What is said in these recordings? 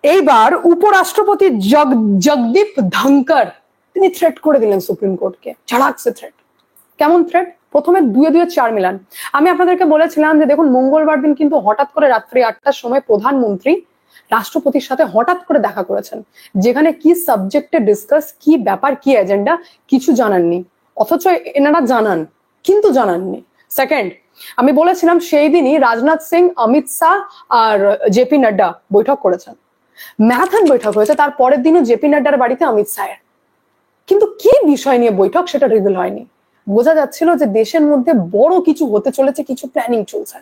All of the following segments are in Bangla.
এইবার উপরাষ্ট্রপতি জগদীপ ধনকর তিনি থ্রেট করে দিলেন সুপ্রিম কোর্টকে, ঝাড়াকসে থ্রেট। কেমন থ্রেট? প্রথমে 2-4 মিলান। আমি আপনাদেরকে বলেছিলাম যে দেখুন, মঙ্গলবার দিন কিন্তু হঠাৎ করে রাত্রি 8টার সময় প্রধানমন্ত্রী রাষ্ট্রপতির সাথে হঠাৎ করে দেখা করেছেন, যেখানে কি সাবজেক্টে ডিসকাস, কি ব্যাপার, কি এজেন্ডা কিছু জানাননি, অথচ এনারা জানান কিন্তু জানাননি। সেকেন্ড, আমি বলেছিলাম সেই দিনই রাজনাথ সিং, অমিত শাহ আর জেপি নাড্ডা বৈঠক করেছেন, ম্যারাথন বৈঠক হয়েছে। তার পরের দিনও জেপি নাড্ডার বাড়িতে অমিত শাহের, কিন্তু কি বিষয় নিয়ে বৈঠক সেটা রিভিল হয়নি। বোঝা যাচ্ছিল যে দেশের মধ্যে বড় কিছু হতে চলেছে, কিছু প্ল্যানিং চলছে।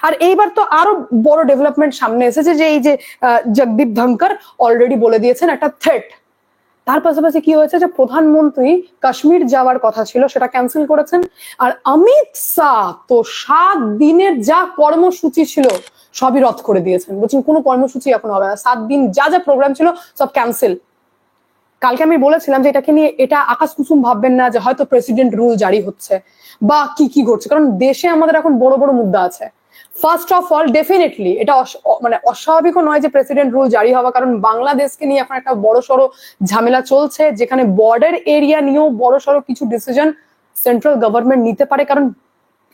আর এইবার তো আরো বড় ডেভেলপমেন্ট সামনে এসেছে যে এই যে জগদীপ ধনকর অলরেডি বলে দিয়েছেন একটা থ্রেট। তার পাশাপাশি কি হয়েছে যে প্রধানমন্ত্রী কাশ্মীর যাওয়ার কথা ছিল সেটা ক্যান্সেল করেছেন। আর অমিত শাহ তো 7 দিনের যা কর্মসূচি ছিল সবই রদ করে দিয়েছেন, বলছেন কোনো কর্মসূচি এখন হবে না, 7 দিন যা যা প্রোগ্রাম ছিল সব ক্যান্সেল। কালকে আমি বলেছিলাম যে এটাকে নিয়ে এটা আকাশ কুসুম ভাববেন না যে হয়তো প্রেসিডেন্ট রুল জারি হচ্ছে বা কি কি ঘটছে, কারণ দেশে আমাদের এখন বড় বড় মুদ্দা আছে। ফার্স্ট অফ অল ডেফিনেটলি এটা মানে অস্বাভাবিকও নয় যে প্রেসিডেন্ট রুল জারি হওয়া, কারণ বাংলাদেশকে নিয়ে এখন একটা বড় সড়ো ঝামেলা চলছে, যেখানে বর্ডার এরিয়া নিয়েও বড় সড়ো কিছু ডিসিশন সেন্ট্রাল গভর্নমেন্ট নিতে পারে, কারণ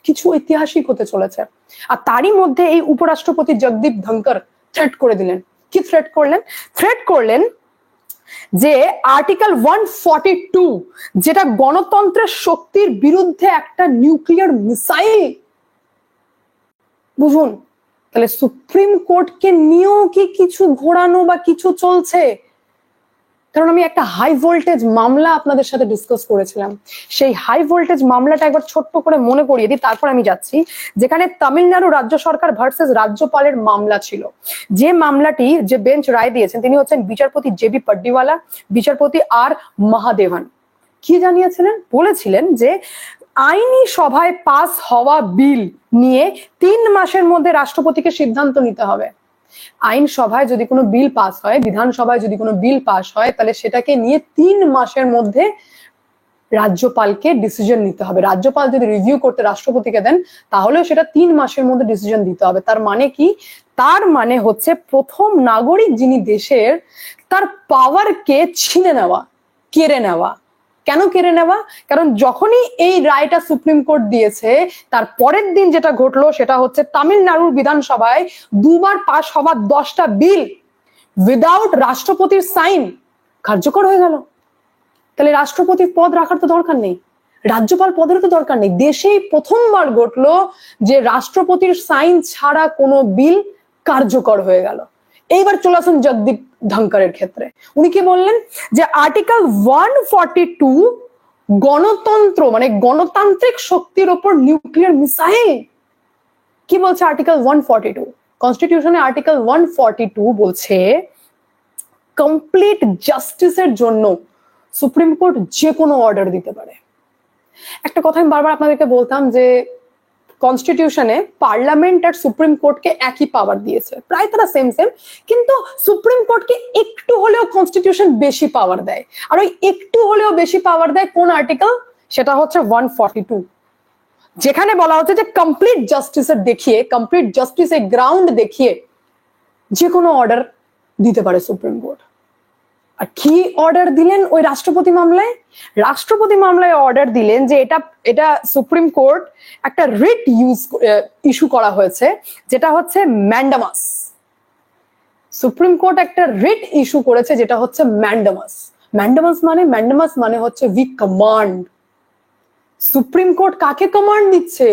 কিছু ঐতিহাসিক হতে চলেছে। আর তারই মধ্যে এই উপরাষ্ট্রপতি জগদীপ ধনকর থ্রেট করে দিলেন। কি থ্রেট করলেন? থ্রেট করলেন যে আর্টিকেল 142, যেটা গণতন্ত্রের শক্তির বিরুদ্ধে একটা নিউক্লিয়ার মিসাইল। বুঝুন তাহলে সুপ্রিম কোর্টকে নিয়েও কি কিছু ঘোরানো বা কিছু চলছে? কারণ আমি একটা হাই ভোল্টেজ মামলা আপনাদের সাথে ডিসকাস করেছিলাম, সেই হাই ভোল্টেজ মামলাটা একবার ছোট্ট করে মনে করিয়ে দিই, তারপর আমি যাচ্ছি। যেখানে তামিলনাড়ু রাজ্য সরকার ভার্সেস রাজ্যপালের মামলা ছিল, যে মামলাটি যে বেঞ্চ রায় দিয়েছেন তিনি হচ্ছেন বিচারপতি জেবি পাড্ডিওয়ালা, বিচারপতি আর মহাদেভান। কি জানিয়েছিলেন? বলেছিলেন যে আইনি সভায় পাস হওয়া বিল নিয়ে 3 মাসের মধ্যে রাষ্ট্রপতিকে সিদ্ধান্ত নিতে হবে। আইন সভায় যদি কোনো বিল পাস হয়, বিধানসভায় যদি কোনো বিল পাস হয়, তাহলে সেটাকে নিয়ে 3 মাসের মধ্যে রাজ্যপালকে ডিসিশন নিতে হবে। রাজ্যপাল যদি রিভিউ করতে রাষ্ট্রপতিকে দেন তাহলেও সেটা 3 মাসের মধ্যে ডিসিশন দিতে হবে। তার মানে কি? তার মানে হচ্ছে প্রথম নাগরিক যিনি দেশের, তার পাওয়ারকে ছিনে নেওয়া, কেড়ে নেওয়া। কেন কেড়ে নেওয়া? কারণ যখনই এই রায়টা সুপ্রিম কোর্ট দিয়েছে তার পরের দিন যেটা ঘটলো সেটা হচ্ছে তামিলনাড়ুর বিধানসভায় 2 বার পাস হওয়া 10টা বিল উইদাউট রাষ্ট্রপতির সাইন কার্যকর হয়ে গেল। তাহলে রাষ্ট্রপতির পদ রাখার তো দরকার নেই, রাজ্যপাল পদের তো দরকার নেই। দেশেই প্রথমবার ঘটলো যে রাষ্ট্রপতির সাইন ছাড়া কোনো বিল কার্যকর হয়ে গেল। এইবার চলে আসুন জগদীপ ধনকরের ক্ষেত্রে। উনি কি বললেন? যে আর্টিকেল 142 গণতন্ত্র মানে গণতান্ত্রিক শক্তির উপর নিউক্লিয়ার মিসাইল। কি বলছে আর্টিকেল 142? কনস্টিটিউশনে আর্টিকেল 142 বলছে কমপ্লিট জাস্টিসের জন্য সুপ্রিম কোর্ট যে কোনো অর্ডার দিতে পারে। একটা কথা আমি বারবার আপনাদেরকে বলতাম যে কনস্টিটিউশনে পার্লামেন্ট আর সুপ্রিম কোর্টকে একই পাওয়ার দিয়েছে, প্রায় তারা সেম সেম, কিন্তু সুপ্রিম কোর্টকে একটু হলেও কনস্টিটিউশন বেশি পাওয়ার দেয়। আর ওই একটু হলেও বেশি পাওয়ার দেয় কোন আর্টিকেল? সেটা হচ্ছে 142, যেখানে বলা হচ্ছে যে কমপ্লিট জাস্টিসের দেখিয়ে, কমপ্লিট জাস্টিসের গ্রাউন্ড দেখিয়ে যে কোনো অর্ডার দিতে পারে সুপ্রিম কোর্ট। আর কি অর্ডার দিলেন ওই রাষ্ট্রপতি মামলায়? রাষ্ট্রপতি মামলায় অর্ডার দিলেন যে এটা সুপ্রিম কোর্ট একটা রিট ইস্যু করা হয়েছে, যেটা হচ্ছে ম্যান্ডামাস। সুপ্রিম কোর্ট একটা রিট ইস্যু করেছে যেটা হচ্ছে ম্যান্ডামাস। ম্যান্ডামাস মানে হচ্ছে উই কমান্ড। সুপ্রিম কোর্ট কাকে কমান্ড দিচ্ছে?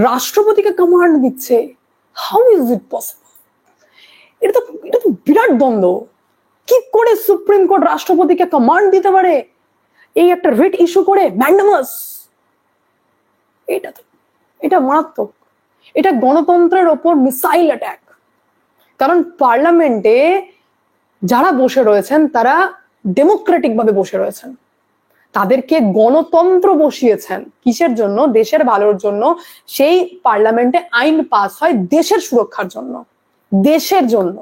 রাষ্ট্রপতিকে কমান্ড দিচ্ছে। How is it possible? এটা তো বিরাট দ্বন্দ্ব। কি করে সুপ্রিম কোর্ট রাষ্ট্রপতিকে কমান্ড দিতে পারে এই একটা রিট ইস্যু করে? ম্যান্ডামাস। এটা মারাত্মক। এটা গণতন্ত্রের ওপর মিসাইল অ্যাটাক। কারণ পার্লামেন্টে যারা বসে রয়েছেন তারা ডেমোক্রেটিক ভাবে বসে রয়েছেন, তাদেরকে গণতন্ত্র বসিয়েছেন কিসের জন্য? দেশের ভালোর জন্য। সেই পার্লামেন্টে আইন পাস হয় দেশের সুরক্ষার জন্য, দেশের জন্য।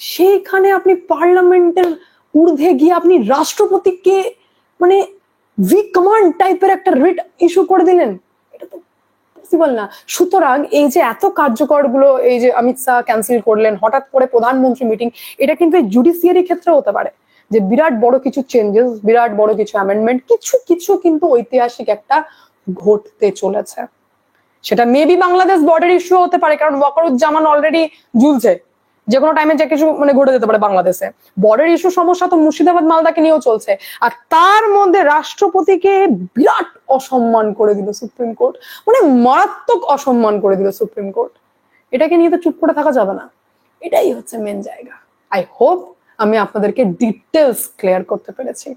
সেইখানে আপনি পার্লামেন্টের ঊর্ধ্বে গিয়ে আপনি রাষ্ট্রপতিকে মানে উই কমান্ড টাইপের একটা রিট ইস্যু করে দিলেন। এটা তো পসিবল না। সুতরাং এই যে এত কার্যকর গুলো, এই যে অমিত শাহ ক্যান্সেল করলেন, হঠাৎ করে প্রধানমন্ত্রী মিটিং, এটা কিন্তু এই জুডিশিয়ারি ক্ষেত্রে হতে পারে যে বিরাট বড় কিছু চেঞ্জেস, বিরাট বড় কিছু অ্যামেন্ডমেন্ট, কিছু কিছু কিন্তু ঐতিহাসিক একটা ঘটতে চলেছে। সেটা মেবি বাংলাদেশ বর্ডার ইস্যু হতে পারে, কারণ ওয়াকারুজ্জামান অলরেডি ঝুলছে, যে কোনো টাইমে যে কিছু মানে ঘটে যেতে পারে বাংলাদেশে। বর্ডার ইস্যু সমস্যা তো মুর্শিদাবাদ মালদাকে নিয়েও চলছে, আর তার মধ্যে রাষ্ট্রপতিকে বিরাট অসম্মান করে দিল সুপ্রিম কোর্ট, মানে মারাত্মক অসম্মান করে দিল সুপ্রিম কোর্ট। এটাকে নিয়ে তো চুপ করে থাকা যাবে না, এটাই হচ্ছে মেন জায়গা। আই হোপ আমি আপনাদেরকে ডিটেলস ক্লিয়ার করতে পেরেছি।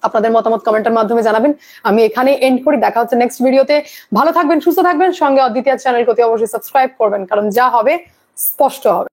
আপনাদের মতামত কমেন্টের মাধ্যমে জানাবেন। আমি এখানে এন্ড করি, দেখা হচ্ছে নেক্সট ভিডিওতে। ভালো থাকবেন, সুস্থ থাকবেন, সঙ্গে অদ্বিতীয় চ্যানেলকে অবশ্যই সাবস্ক্রাইব করবেন, কারণ যা হবে স্পষ্ট হবে।